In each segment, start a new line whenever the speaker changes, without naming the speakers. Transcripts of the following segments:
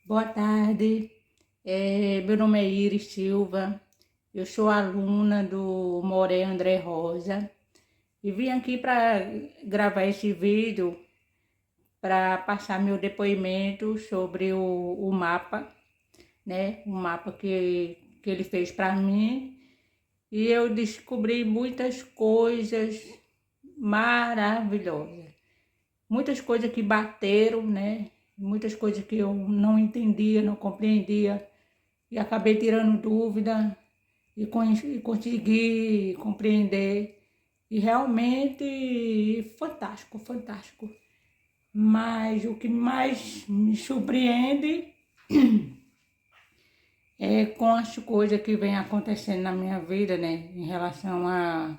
Boa tarde, meu nome é Iris Silva, eu sou aluna do Moré André Rosa e vim aqui para gravar esse vídeo para passar meu depoimento sobre o mapa, né? O mapa que ele fez para mim, e eu descobri muitas coisas maravilhosas, muitas coisas que bateram, né? Muitas coisas que eu não entendia, não compreendia, e acabei tirando dúvida e consegui compreender. E realmente fantástico, fantástico. Mas o que mais me surpreende é com as coisas que vem acontecendo na minha vida, né? Em relação a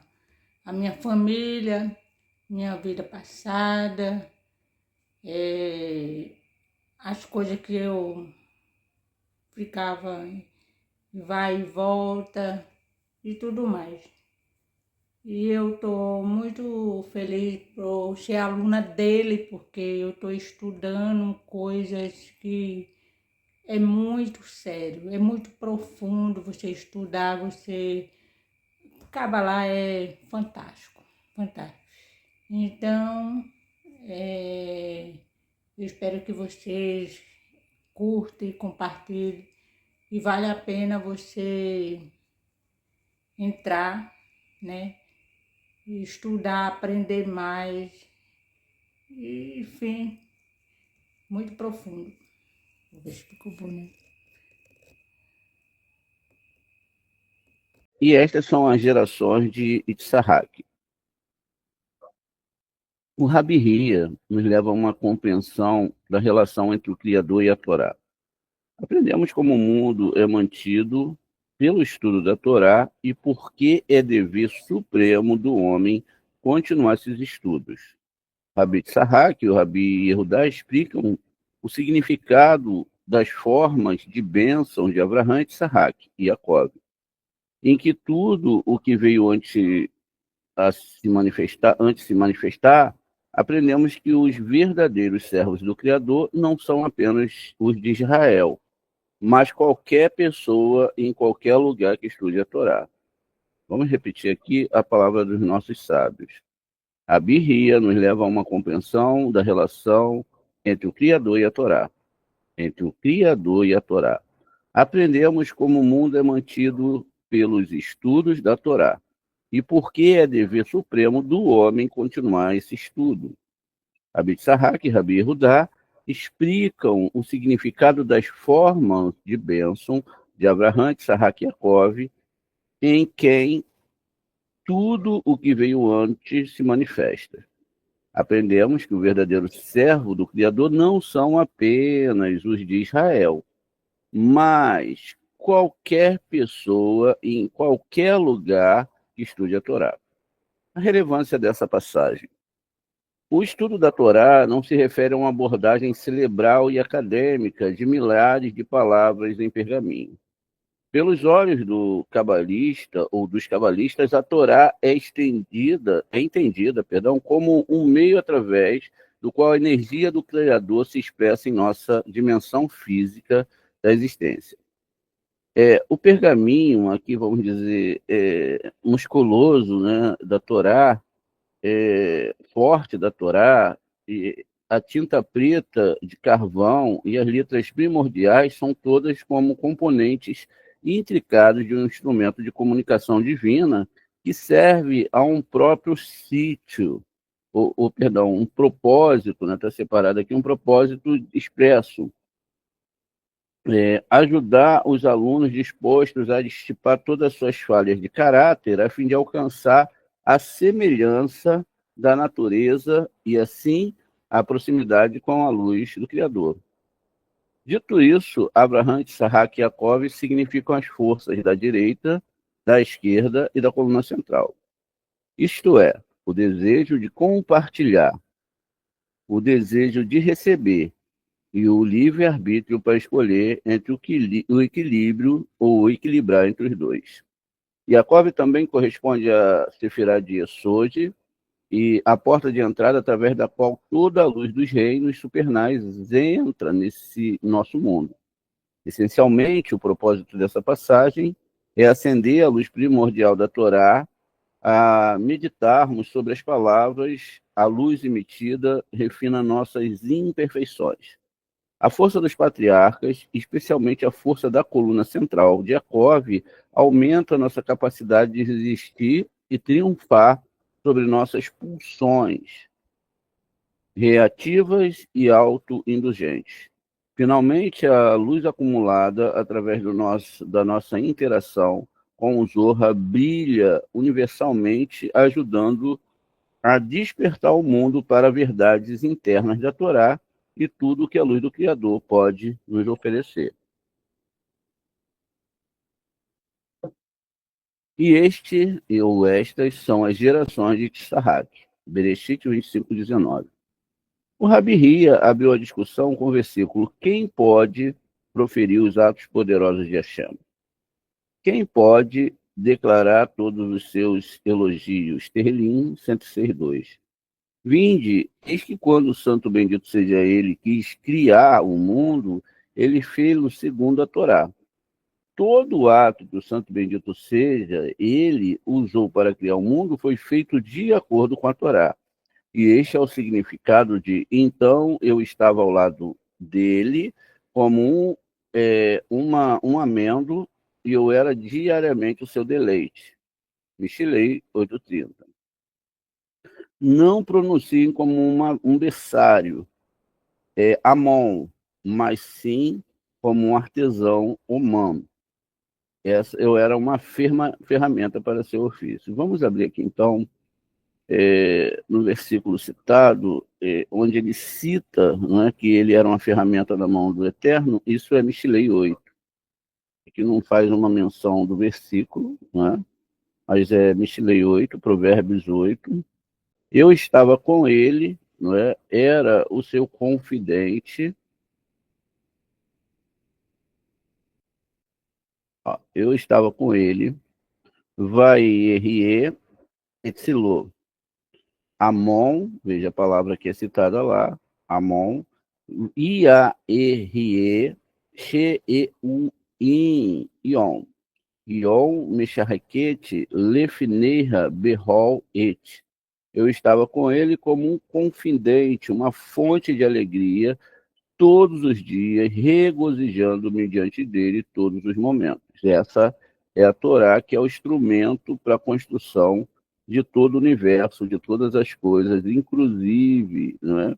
minha família, minha vida passada, as coisas que eu ficava vai e volta e tudo mais. E eu estou muito feliz por ser aluna dele, porque eu estou estudando coisas que é muito sério, é muito profundo você estudar, você acaba lá, é fantástico, fantástico. Então, eu espero que vocês curtem, compartilhem, e vale a pena você entrar, né? Estudar, aprender mais, e, enfim, muito profundo. Vou ver se ficou bonito.
E estas são as gerações de Itzhak. O Rabi Hia nos leva a uma compreensão da relação entre o Criador e a Torá. Aprendemos como o mundo é mantido pelo estudo da Torá e por que é dever supremo do homem continuar esses estudos. Rabi Itzhak e o Rabi Yehudá explicam o significado das formas de bênção de Abraham, Itzhak e Jacob, em que tudo o que veio antes de se manifestar, aprendemos que os verdadeiros servos do Criador não são apenas os de Israel, mas qualquer pessoa em qualquer lugar que estude a Torá. Vamos repetir aqui a palavra dos nossos sábios. A birria nos leva a uma compreensão da relação entre o Criador e a Torá. Entre o Criador e a Torá. Aprendemos como o mundo é mantido pelos estudos da Torá e por que é dever supremo do homem continuar esse estudo. Rabi Itzhak e Rabi Yehudá explicam o significado das formas de bênção de Abraham, Itzhak e Jacob, em quem tudo o que veio antes se manifesta. Aprendemos que o verdadeiro servo do Criador não são apenas os de Israel, mas qualquer pessoa em qualquer lugar que estude a Torá. A relevância dessa passagem. O estudo da Torá não se refere a uma abordagem cerebral e acadêmica de milhares de palavras em pergaminho. Pelos olhos do cabalista ou dos cabalistas, a Torá é entendida, como um meio através do qual a energia do Criador se expressa em nossa dimensão física da existência. O pergaminho, aqui vamos dizer, musculoso, né, da Torá, forte da Torá, e a tinta preta de carvão e as letras primordiais são todas como componentes intricados de um instrumento de comunicação divina que serve a um próprio sítio, perdão, um propósito, né? Está separado aqui, um propósito expresso. Ajudar os alunos dispostos a dissipar todas as suas falhas de caráter, a fim de alcançar a semelhança da natureza e, assim, a proximidade com a luz do Criador. Dito isso, Abraham, Isaac e Jacob significam as forças da direita, da esquerda e da coluna central. Isto é, o desejo de compartilhar, o desejo de receber e o livre-arbítrio para escolher entre o equilíbrio ou o equilibrar entre os dois. Jacob também corresponde a Sefirá de Yesod e a porta de entrada através da qual toda a luz dos reinos supernais entra nesse nosso mundo. Essencialmente, o propósito dessa passagem é acender a luz primordial da Torá, a meditarmos sobre as palavras, a luz emitida refina nossas imperfeições. A força dos patriarcas, especialmente a força da coluna central de Jacob, aumenta a nossa capacidade de resistir e triunfar sobre nossas pulsões reativas e autoindulgentes. Finalmente, a luz acumulada através da nossa interação com o Zohar brilha universalmente, ajudando a despertar o mundo para verdades internas da Torá e tudo que a luz do Criador pode nos oferecer. E estas são as gerações de Tsarak, Bereshit 25:19. O Rabi Hia abriu a discussão com o versículo: quem pode proferir os atos poderosos de Hashem? Quem pode declarar todos os seus elogios? Terlim 106:2. Vinde, eis que quando o santo bendito seja ele quis criar o mundo, ele fez-o segundo a Torá. Todo ato que o santo bendito seja ele usou para criar o mundo foi feito de acordo com a Torá. E este é o significado de então eu estava ao lado dele como um amendo e eu era diariamente o seu deleite. Michelei 8:30. Não pronunciem como um berçário, Amon, mas sim como um artesão humano. Eu era uma ferramenta para seu ofício. Vamos abrir aqui, então, no versículo citado, onde ele cita, não é, que ele era uma ferramenta na mão do Eterno. Isso é Michelei 8, que não faz uma menção do versículo, não é? Mas é Michelei 8, Provérbios 8. Eu estava com ele, não é? Era o seu confidente. Ó, eu estava com ele, vai Erie, Etzilô. Amon, veja a palavra que é citada lá, Amon, Ia-Erie, She-E-U-In, Ion. Ion, Mesharequete, Lefneha, Berol, Et. Eu estava com ele como um confidente, uma fonte de alegria, todos os dias, regozijando-me diante dele todos os momentos. Essa é a Torá, que é o instrumento para a construção de todo o universo, de todas as coisas, inclusive, não é,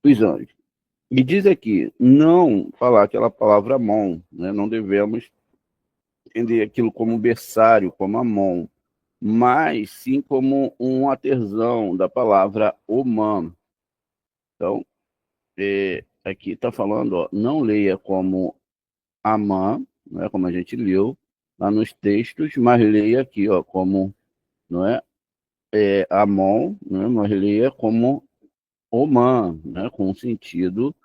os anjos. E diz aqui, não falar aquela palavra Amon, né? Não devemos entender aquilo como berçário, como Amon, mas sim como um artesão da palavra Oman. Então, aqui está falando, ó, não leia como Amã, não é como a gente leu lá nos textos, mas leia aqui, ó, como, não é, Amon, né, mas leia como Oman, né, com um sentido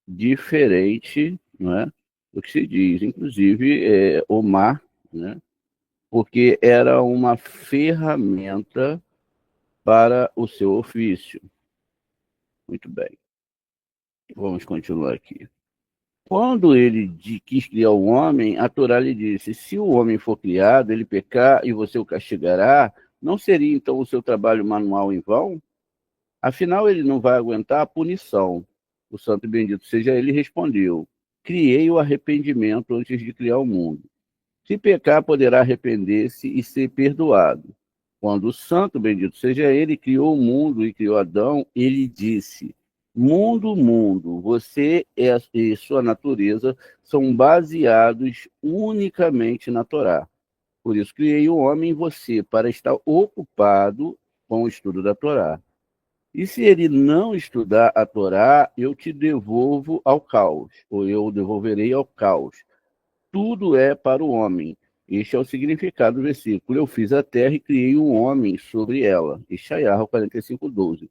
diferente, não é, do que se diz. Inclusive, Omar, né, porque era uma ferramenta para o seu ofício. Muito bem. Vamos continuar aqui. Quando ele quis criar o homem, a Torá lhe disse: se o homem for criado, ele pecar e você o castigará, não seria então o seu trabalho manual em vão? Afinal, ele não vai aguentar a punição. O santo e bendito seja ele respondeu: criei o arrependimento antes de criar o mundo. Se pecar, poderá arrepender-se e ser perdoado. Quando o santo, bendito seja ele, criou o mundo e criou Adão, ele disse: Mundo, mundo, você e sua natureza são baseados unicamente na Torá. Por isso criei o homem em você, para estar ocupado com o estudo da Torá. E se ele não estudar a Torá, eu te devolvo ao caos, ou eu o devolverei ao caos. Tudo é para o homem. Este é o significado do versículo. Eu fiz a terra e criei um homem sobre ela. Ishaiah 45:12.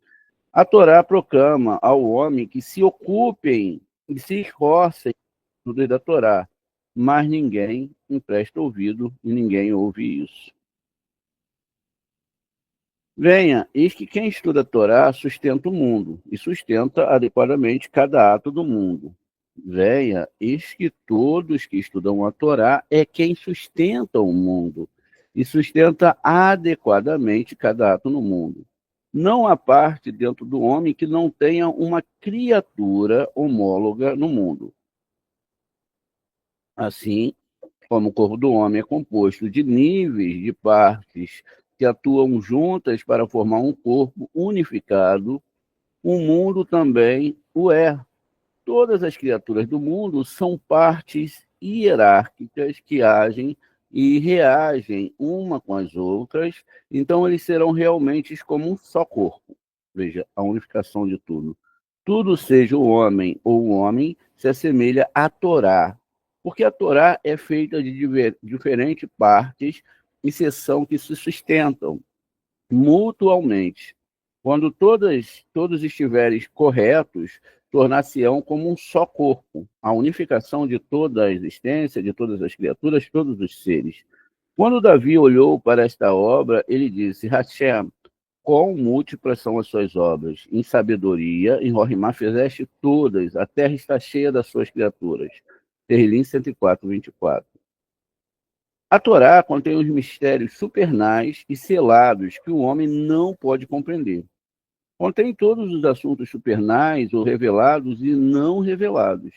A Torá proclama ao homem que se ocupem e se esforcem no estudo da Torá, mas ninguém empresta ouvido e ninguém ouve isso. Venha, eis que quem estuda a Torá sustenta o mundo, e sustenta adequadamente cada ato do mundo. Venha, eis que todos que estudam a Torá é quem sustenta o mundo, e sustenta adequadamente cada ato no mundo. Não há parte dentro do homem que não tenha uma criatura homóloga no mundo. Assim, como o corpo do homem é composto de níveis de partes que atuam juntas para formar um corpo unificado, o mundo também o é. Todas as criaturas do mundo são partes hierárquicas que agem e reagem uma com as outras, então eles serão realmente como um só corpo. Veja, a unificação de tudo. Tudo, seja o homem ou o homem, se assemelha à Torá, porque a Torá é feita de diferentes partes e seção que se sustentam mutualmente. Quando todos estiverem corretos, tornar-se-ão como um só corpo, a unificação de toda a existência, de todas as criaturas, todos os seres. Quando Davi olhou para esta obra, ele disse: Hashem, quão múltiplas são as suas obras. Em sabedoria, em Rorimá fizeste todas, a terra está cheia das suas criaturas. Terrilim 104:24. A Torá contém os mistérios supernais e selados que o homem não pode compreender. Contém todos os assuntos supernais ou revelados e não revelados.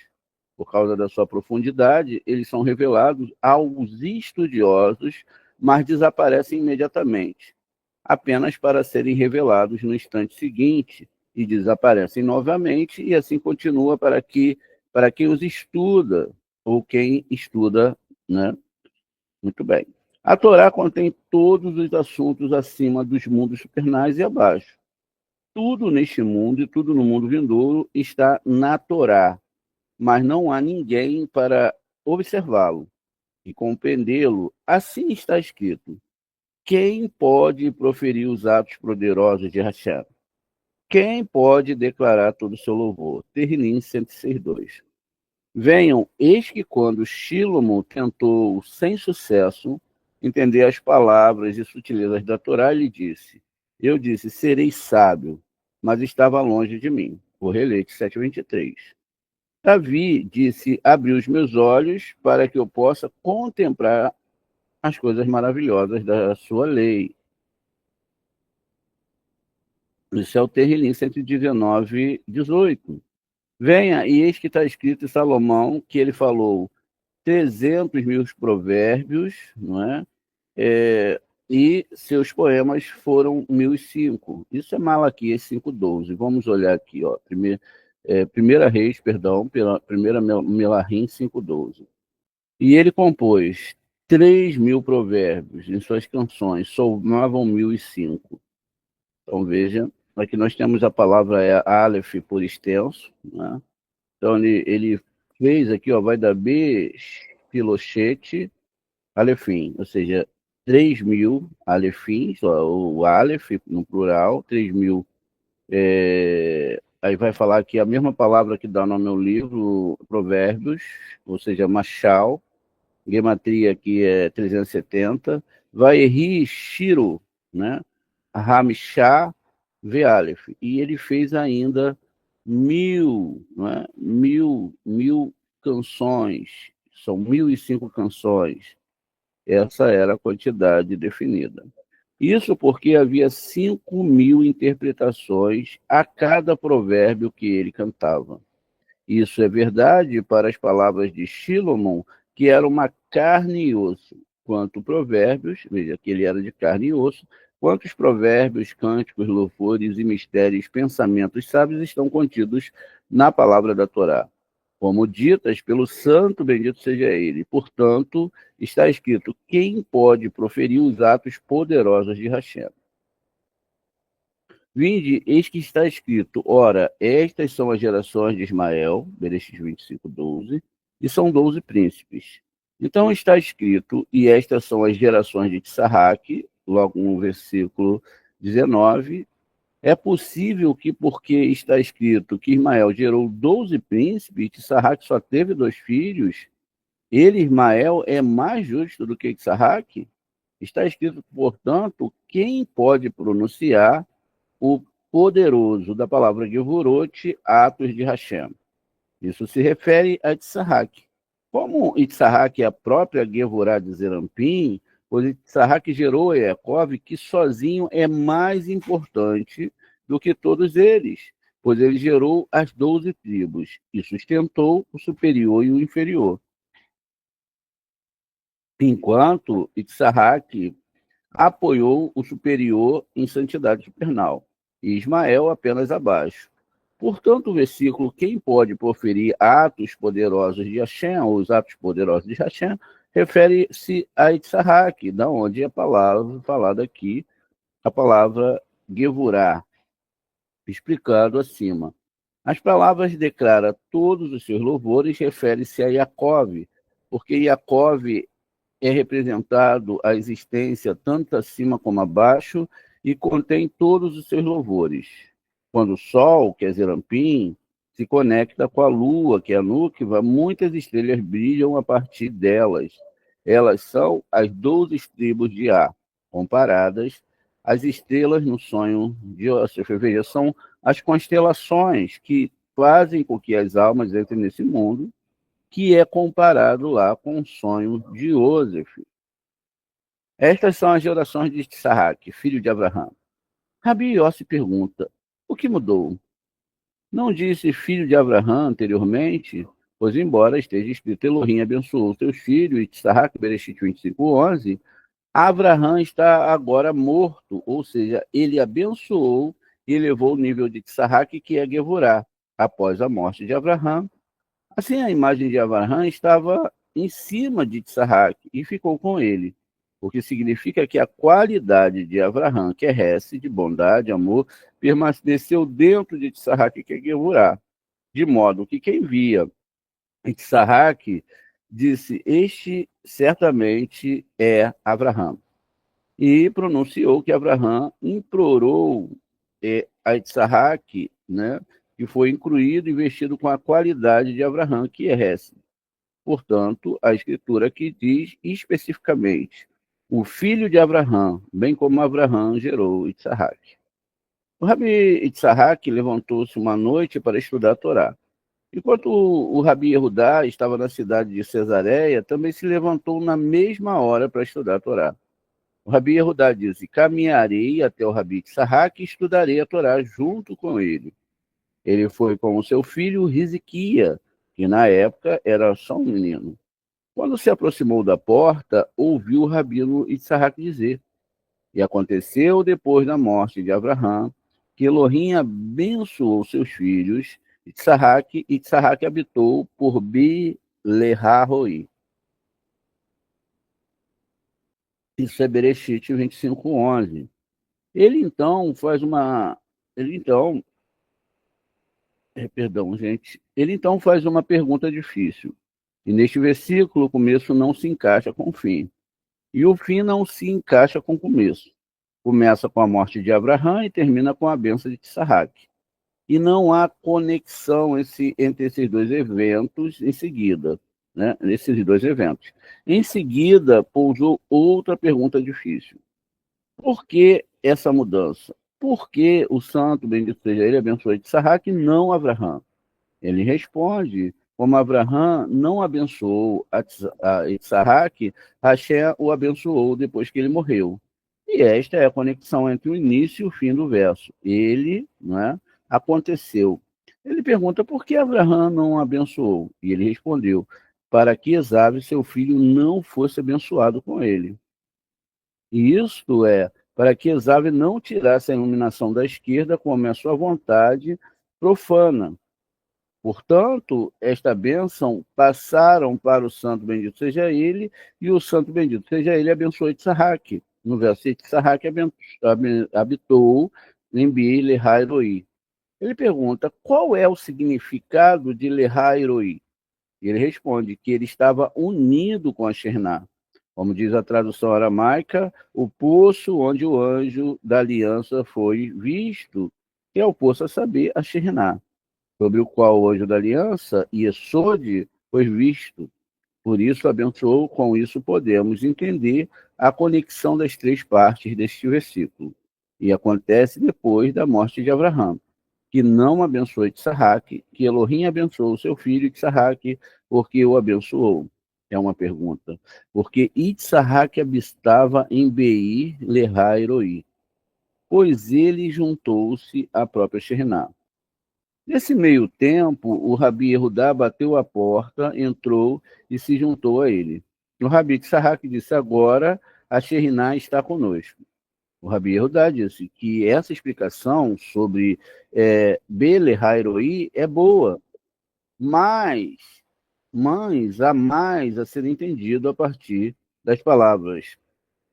Por causa da sua profundidade, eles são revelados aos estudiosos, mas desaparecem imediatamente, apenas para serem revelados no instante seguinte e desaparecem novamente, e assim continua para quem os estuda ou quem estuda, né? Muito bem. A Torá contém todos os assuntos acima dos mundos supernais e abaixo. Tudo neste mundo e tudo no mundo vindouro está na Torá, mas não há ninguém para observá-lo e compreendê-lo. Assim está escrito: quem pode proferir os atos poderosos de Hashem? Quem pode declarar todo o seu louvor? Terrilim 106:2. Venham, eis que quando Shílomo tentou, sem sucesso, entender as palavras e sutilezas da Torá, ele disse: Eu disse, serei sábio, mas estava longe de mim. O Relete 7:23. Davi disse: Abri os meus olhos para que eu possa contemplar as coisas maravilhosas da sua lei. Isso é o Terrilim 119:18. Venha, e eis que está escrito em Salomão que ele falou 300 mil provérbios, não é? E seus poemas foram 1.005. Isso é Malaquias 5:12. Vamos olhar aqui, ó. Primeira Reis, perdão, primeira Melahim 5:12. E ele compôs 3.000 provérbios em suas canções, somavam 1.005. Então veja, aqui nós temos a palavra Aleph por extenso, né? Então ele fez aqui, ó, vai da B, Pilochete, Alefim, ou seja, 3.000 Alefins, ó, o Aleph no plural, 3.000. Aí vai falar aqui a mesma palavra que dá no meu livro, Provérbios, ou seja, Machal, Gematria aqui é 370, vai ri Shiro, né? Ramishá, Vealef. E ele fez ainda 1.000, não é? Mil canções, são 1.005 canções. Essa era a quantidade definida. Isso porque havia 5.000 interpretações a cada provérbio que ele cantava. Isso é verdade para as palavras de Shilomon, que era uma carne e osso, quanto Provérbios, veja que ele era de carne e osso, quantos provérbios, cânticos, louvores e mistérios, pensamentos sábios estão contidos na palavra da Torá, como ditas pelo santo, bendito seja ele. Portanto, está escrito, quem pode proferir os atos poderosos de Hashem? Vinde, eis que está escrito, ora, estas são as gerações de Ismael, Bereshit 25, 12, e são 12 príncipes. Então está escrito, e estas são as gerações de Tsarraque, logo no versículo 19, é possível que, porque está escrito que Ismael gerou 12 príncipes, Tsarraque só teve 2 filhos, ele, Ismael, é mais justo do que Tsarraque? Está escrito, portanto, quem pode pronunciar o poderoso da palavra Gevurot, atos de Hashem. Isso se refere a Itzhak. Como Itzhak é a própria Gevurá de Zerampim, pois Itzhak gerou Yaakov, que sozinho é mais importante do que todos eles, pois ele gerou as 12 tribos e sustentou o superior e o inferior. Enquanto Itzhak apoiou o superior em santidade supernal, e Ismael apenas abaixo. Portanto, o versículo, quem pode proferir atos poderosos de Hashem, ou os atos poderosos de Hashem, refere-se a Itzhak, da onde a palavra falada aqui, a palavra Gevurah, explicado acima. As palavras declara todos os seus louvores, refere-se a Yaakov, porque Yaakov é representado a existência tanto acima como abaixo e contém todos os seus louvores. Quando o Sol, que é Zerampim, se conecta com a Lua, que é a Núquia, muitas estrelas brilham a partir delas. Elas são as 12 tribos de Á, comparadas às estrelas no sonho de Yosef. Veja, são as constelações que fazem com que as almas entrem nesse mundo, que é comparado lá com o sonho de Yosef. Estas são as gerações de Isaac, filho de Abraão. Rabi Yossi pergunta, o que mudou? Não disse filho de Abraão anteriormente? Pois embora esteja escrito Elohim abençoou seus filhos, Isaac, Bereshit 25, 11, Abraão está agora morto, ou seja, ele abençoou e elevou o nível de Isaac, que é Gevurah, após a morte de Abraão. Assim, a imagem de Abraão estava em cima de Isaac e ficou com ele, o que significa que a qualidade de Abraão, que é Hesed, de bondade, amor, permaneceu dentro de Isaac, que é Gevurah, de modo que quem via Isaac disse, este certamente é Abraão. E pronunciou que Abraão implorou a Isaac, né, que foi incluído e vestido com a qualidade de Abraão, que é Hesed. Portanto, a escritura aqui diz especificamente o filho de Abraão, bem como Abraão gerou Isaac. O Rabi Isaac levantou-se uma noite para estudar a Torá. Enquanto o Rabi Yehudá estava na cidade de Cesareia, também se levantou na mesma hora para estudar a Torá. O Rabi Yehudá disse, caminharei até o Rabi Isaac e estudarei a Torá junto com ele. Ele foi com o seu filho Riziquia, que na época era só um menino. Quando se aproximou da porta, ouviu o rabino Isaac dizer, e aconteceu depois da morte de Abraão, que Elohim abençoou seus filhos, Isaac, e Isaac habitou por Bi-Leha-Roi. Isso é Bereshit 25, 11. Ele então faz uma... Ele então faz uma pergunta difícil. E neste versículo, o começo não se encaixa com o fim. E o fim não se encaixa com o começo. Começa com a morte de Abraão e termina com a bênção de Isaac. E não há conexão entre esses dois eventos em seguida, né? Esses dois eventos. Em seguida, pousou outra pergunta difícil. Por que essa mudança? Por que o santo, bendito seja ele, abençoou Isaac e não Abraão? Ele responde, como Abraão não abençoou a Isaac, Hashem o abençoou depois que ele morreu. E esta é a conexão entre o início e o fim do verso. Ele, não é, aconteceu. Ele pergunta por que Abraão não abençoou? E ele respondeu, para que Esav, seu filho, não fosse abençoado com ele. E isto é, para que Esav não tirasse a iluminação da esquerda como é a sua vontade profana. Portanto, esta bênção passaram para o santo bendito seja ele, e o santo bendito seja ele abençoou Issahaque. No verso 6, Issahaque habitou em Bi-Lehairoi. Ele pergunta, qual é o significado de Lehairoi? E ele responde que ele estava unido com a Shekhinah. Como diz a tradução aramaica, o poço onde o anjo da aliança foi visto, que é o poço a saber, a Shekhinah, sobre o qual o anjo da aliança, Yesod, foi visto. Por isso abençoou, com isso podemos entender a conexão das três partes deste versículo. E acontece depois da morte de Abraão, que não abençoou Issahaque, que Elohim abençoou seu filho Issahaque, porque o abençoou. É uma pergunta. Porque Issahaque habitava em Beir Lehairoi, pois ele juntou-se à própria Shekhinah. Nesse meio tempo, o Rabi Yehudá bateu a porta, entrou e se juntou a ele. O Rabi Issahaque disse, agora a Shekhinah está conosco. O Rabi Yehudá disse que essa explicação sobre Bele Hairoi é boa, mas há mais a ser entendido a partir das palavras.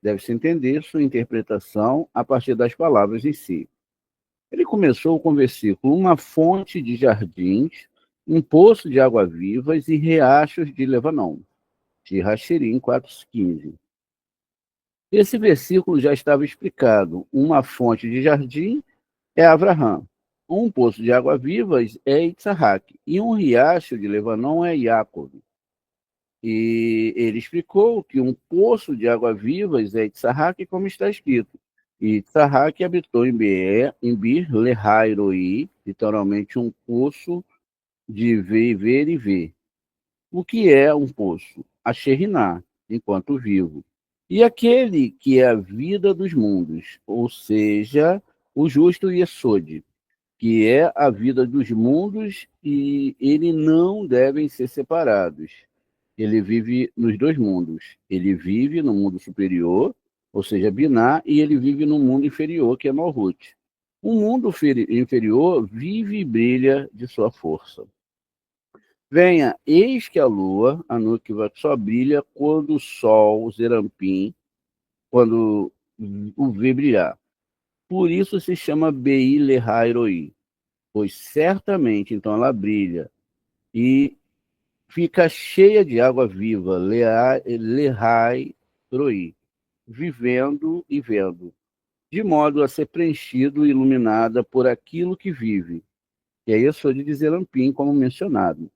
Deve-se entender sua interpretação a partir das palavras em si. Ele começou com o versículo: uma fonte de jardins, um poço de água-vivas e riachos de Lebanon, de Rachirim 4,15. Esse versículo já estava explicado. Uma fonte de jardim é Abraham, um poço de água-vivas é Issahaque, e um riacho de Lebanon é Jacob. E ele explicou que um poço de água-vivas é Issahaque, como está escrito. E Issahaque habitou em Bir Lehairoi, literalmente um poço de ver e ver. O que é um poço? A Shekhinah, enquanto vivo. E aquele que é a vida dos mundos, ou seja, o justo Yesod, que é a vida dos mundos e ele não devem ser separados. Ele vive nos dois mundos. Ele vive no mundo superior, ou seja, Biná, e ele vive no mundo inferior, que é Malhut. O mundo inferior vive e brilha de sua força. Venha, eis que a lua, a Nukva, só brilha quando o sol, o Zerampim, quando o vê brilhar. Por isso se chama Bei Lehairoi, pois certamente então ela brilha e fica cheia de água viva, Lehai Roi, vivendo e vendo, de modo a ser preenchido e iluminada por aquilo que vive. E aí eu sou de dizer Ampim, como mencionado.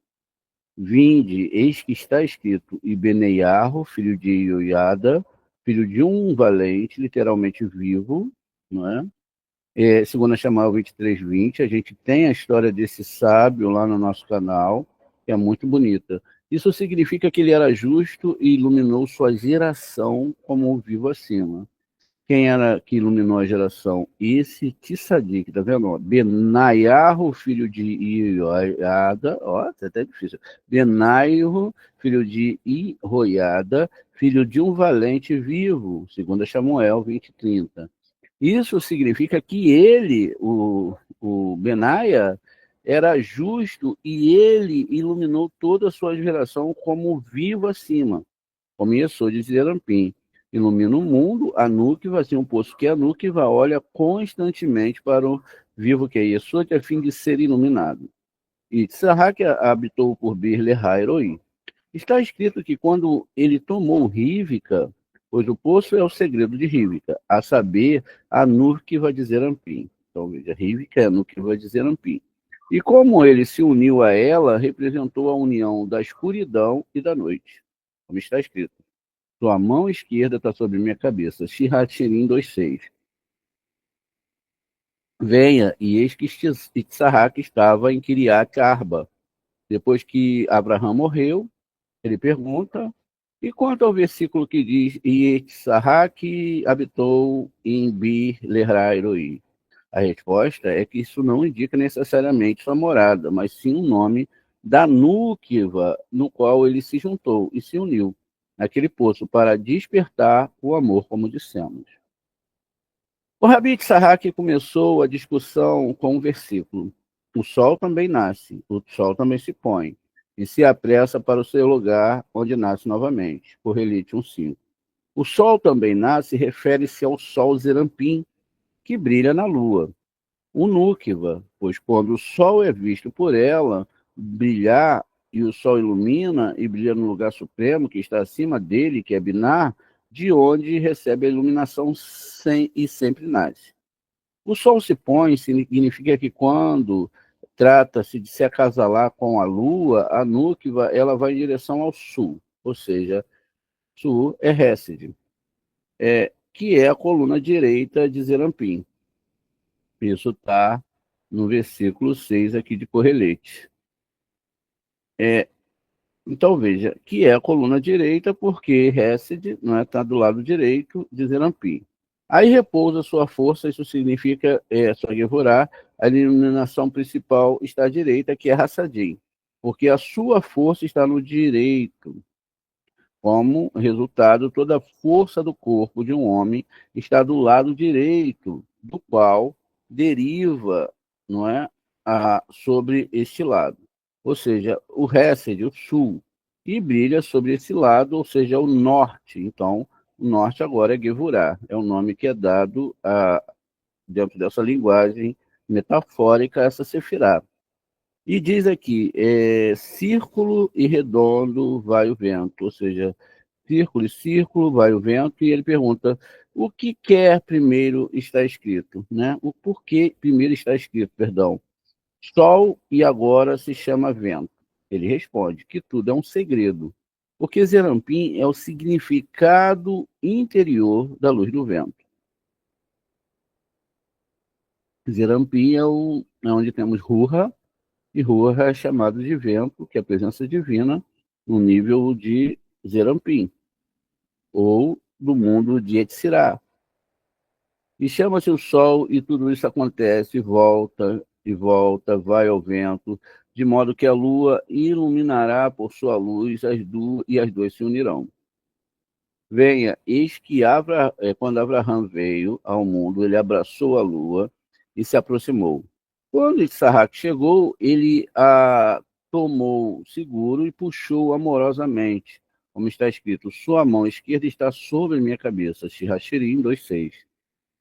Vinde, eis que está escrito, e Beneiarro, filho de Ioiada, filho de um valente, literalmente vivo, não é? Segundo a Shammai 23:20, a gente tem a história desse sábio lá no nosso canal, que é muito bonita. Isso significa que ele era justo e iluminou sua geração como vivo acima. Quem era que iluminou a geração? Esse Tissadik, tá vendo? Benaiarro, filho de Ioiada, ó, tá até difícil. Benaiarro, filho de Iroiada, filho de um valente vivo, segundo a Samuel 20:30. Isso significa que ele, o Benaia, era justo e ele iluminou toda a sua geração como vivo acima. Começou de Zerampim. Ilumina o mundo, a Nukva, assim, um poço que a Nukva olha constantemente para o vivo que é Yesod, a fim de ser iluminado. E Tsarrak habitou por Birlehairoi. Está escrito que quando ele tomou Rívica, pois o poço é o segredo de Rívica, a saber, a Nukva de Zerampim. Então, veja, Rívica é a Nukva de Zerampim. E como ele se uniu a ela, representou a união da escuridão e da noite. Como está escrito. Sua mão esquerda está sobre minha cabeça. Shihatirim 2,6. Venha, e eis que Itzarrak estava em Kiriat Arba. Depois que Abraão morreu, ele pergunta, e quanto ao versículo que diz, e Itzarrak habitou em Bir-Lehairoi? A resposta é que isso não indica necessariamente sua morada, mas sim um nome da núquiva no qual ele se juntou e se uniu naquele poço para despertar o amor, como dissemos. O Rabi Tzahak começou a discussão com um versículo. O sol também nasce, o sol também se põe, e se apressa para o seu lugar, onde nasce novamente. Correlite 1:5. O sol também nasce refere-se ao sol Zerampim, que brilha na lua. O Núquiva, pois quando o sol é visto por ela brilhar, e o sol ilumina e brilha no lugar supremo que está acima dele, que é Binar, de onde recebe a iluminação e sempre nasce. O sol se põe significa que quando trata-se de se acasalar com a lua, a Núquiva ela vai em direção ao sul, ou seja, sul é Hesed, que é a coluna direita de Zerampim. Isso está no versículo 6 aqui de Correlete. Então veja, que é a coluna direita, porque Hesed está do lado direito de Zerampim. Aí repousa sua força, isso significa, sua Gevurah, a iluminação principal está à direita, que é Hassadim, porque a sua força está no direito. Como resultado, toda a força do corpo de um homem está do lado direito, do qual deriva, não é, sobre este lado. Ou seja, o Hesed, o sul, e brilha sobre esse lado, ou seja, o norte. Então, o norte agora é Gevurah, é o nome que é dado dentro dessa linguagem metafórica a essa Sefirah. E diz aqui, círculo e redondo vai o vento, ou seja, círculo e círculo vai o vento, e ele pergunta o que quer primeiro está escrito, né? O porquê primeiro está escrito, perdão. Sol e agora se chama vento. Ele responde que tudo é um segredo, porque Zerampim é o significado interior da luz do vento. Zerampim é onde temos Ruha, e Ruha é chamado de vento, que é a presença divina, no nível de Zerampim, ou do mundo de Yetzirah. E chama-se o sol, e tudo isso acontece, e volta, vai ao vento, de modo que a lua iluminará por sua luz e as duas se unirão. Venha, eis que quando Abraham veio ao mundo, ele abraçou a lua e se aproximou. Quando Isaac chegou, ele a tomou seguro e puxou amorosamente, como está escrito, sua mão esquerda está sobre minha cabeça, Shirachirim 2:6.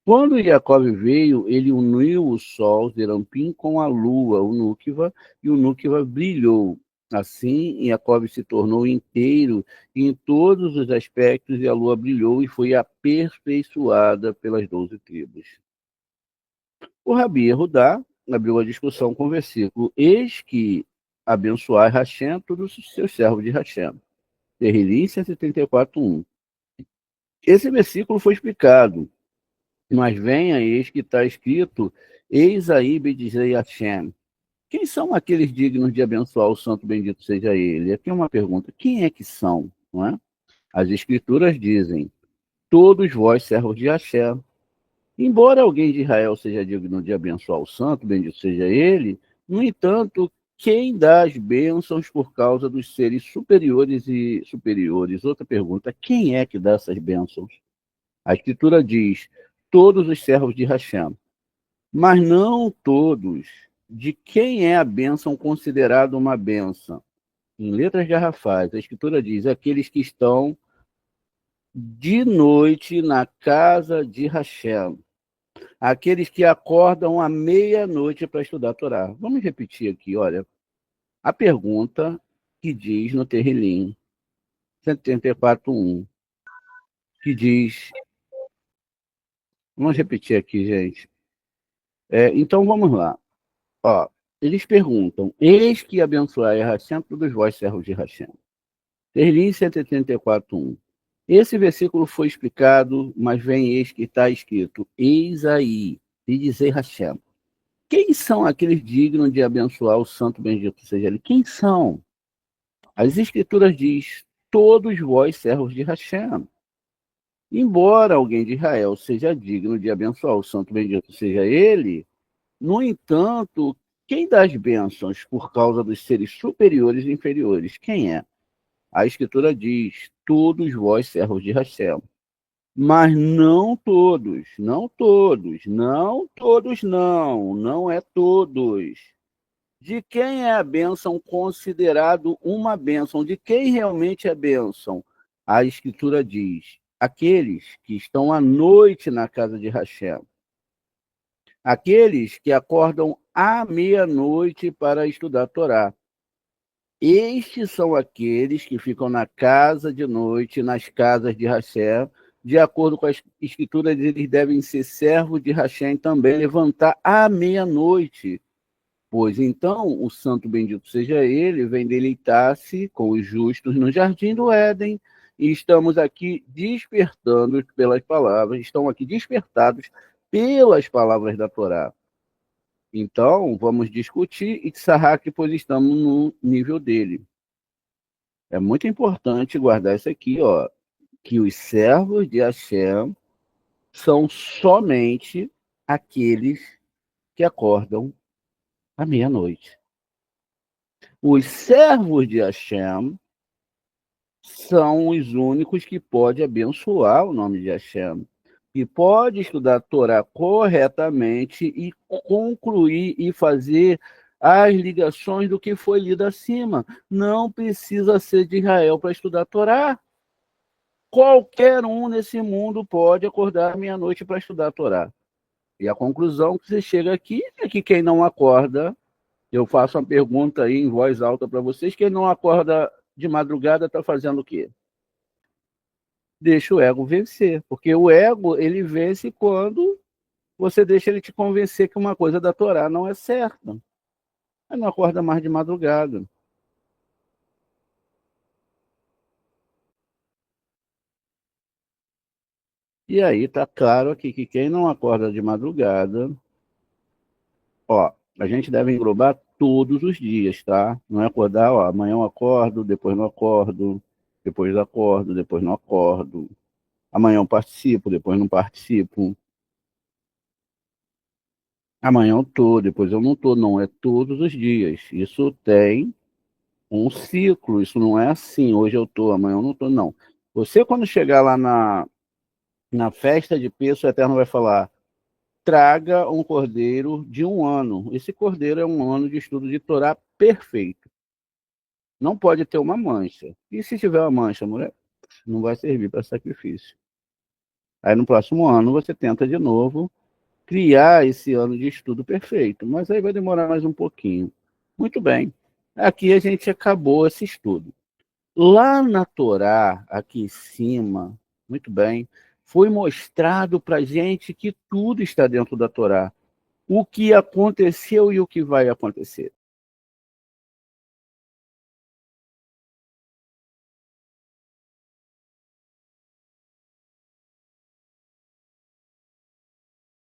Quando Jacob veio, ele uniu o sol, Zerampim, com a lua, o Núquiva, e o Núquiva brilhou. Assim, Jacob se tornou inteiro em todos os aspectos, e a lua brilhou e foi aperfeiçoada pelas 12 tribos. O Rabi Yehudá abriu a discussão com o versículo: eis que abençoai Hashem todos os seus servos de Hashem. Terrilim 134:1. Esse versículo foi explicado. Mas venha, eis que está escrito, eis aí bendizei Hashem. Quem são aqueles dignos de abençoar o santo bendito seja ele? Aqui é uma pergunta, quem é que são? Não é? As escrituras dizem, todos vós servos de Hashem. Embora alguém de Israel seja digno de abençoar o santo, bendito seja ele, no entanto, quem dá as bênçãos por causa dos seres superiores e superiores? Outra pergunta, quem é que dá essas bênçãos? A Escritura diz, todos os servos de Hashem, mas não todos. De quem é a bênção considerada uma bênção? Em letras garrafais, a Escritura diz, aqueles que estão de noite na casa de Hashem, aqueles que acordam à meia-noite para estudar a Torá. Vamos repetir aqui, olha, a pergunta que diz no Terrilim 134:1, que diz, vamos repetir aqui, gente. Então vamos lá. Ó, eles perguntam, eis que abençoai a Hashem todos vós, servos de Hashem. Terrilim 134:1. Esse versículo foi explicado, mas vem eis que está escrito, eis aí, e dizer Hashem. Quem são aqueles dignos de abençoar o santo bendito seja ele? Quem são? As escrituras diz, todos vós, servos de Hashem. Embora alguém de Israel seja digno de abençoar o santo bendito seja ele, no entanto, Quem dá as bênçãos por causa dos seres superiores e inferiores? Quem é? A Escritura diz: todos vós, servos de Hashem. Mas não todos, não todos, não todos, não, não é todos. De quem é a bênção considerado uma bênção? De quem realmente é bênção? A Escritura diz: aqueles que estão à noite na casa de Hashem, aqueles que acordam à meia-noite para estudar a Torá. Estes são aqueles que ficam na casa de noite, nas casas de Hashem. De acordo com as escrituras, eles devem ser servos de Hashem também, levantar à meia-noite. Pois então, o santo bendito seja ele, vem deleitar-se com os justos no jardim do Éden, e estamos aqui despertando pelas palavras, estão aqui despertados pelas palavras da Torá. Então, vamos discutir Itzhak, pois estamos no nível dele. É muito importante guardar isso aqui, ó, que os servos de Hashem são somente aqueles que acordam à meia-noite. Os servos de Hashem são os únicos que podem abençoar o nome de Hashem, que pode estudar a Torá corretamente e concluir e fazer as ligações do que foi lido acima. Não precisa ser de Israel para estudar a Torá. Qualquer um nesse mundo pode acordar meia-noite para estudar a Torá. E a conclusão que você chega aqui é que quem não acorda, eu faço uma pergunta aí em voz alta para vocês, quem não acorda de madrugada está fazendo o quê? Deixa o ego vencer, porque o ego ele vence quando você deixa ele te convencer que uma coisa da Torá não é certa. Aí não acorda mais de madrugada. E aí tá claro aqui que quem não acorda de madrugada, ó, a gente deve englobar todos os dias, tá? Não é acordar, ó, amanhã eu acordo, depois não acordo, depois acordo, depois não acordo. Amanhã eu participo, depois não participo. Amanhã eu tô, depois eu não tô. Não, é todos os dias. Isso tem um ciclo, isso não é assim, hoje eu tô, amanhã eu não tô, não. Você, quando chegar lá na festa de Pêssego, o Eterno vai falar: traga um cordeiro de 1 ano. Esse cordeiro é 1 ano de estudo de Torá perfeito. Não pode ter uma mancha. E se tiver uma mancha, mulher, não vai servir para sacrifício. Aí no próximo ano você tenta de novo criar esse ano de estudo perfeito, mas aí vai demorar mais um pouquinho. Muito bem. Aqui a gente acabou esse estudo. Lá na Torá, aqui em cima, muito bem, foi mostrado para a gente que tudo está dentro da Torá. O que aconteceu e o que vai acontecer.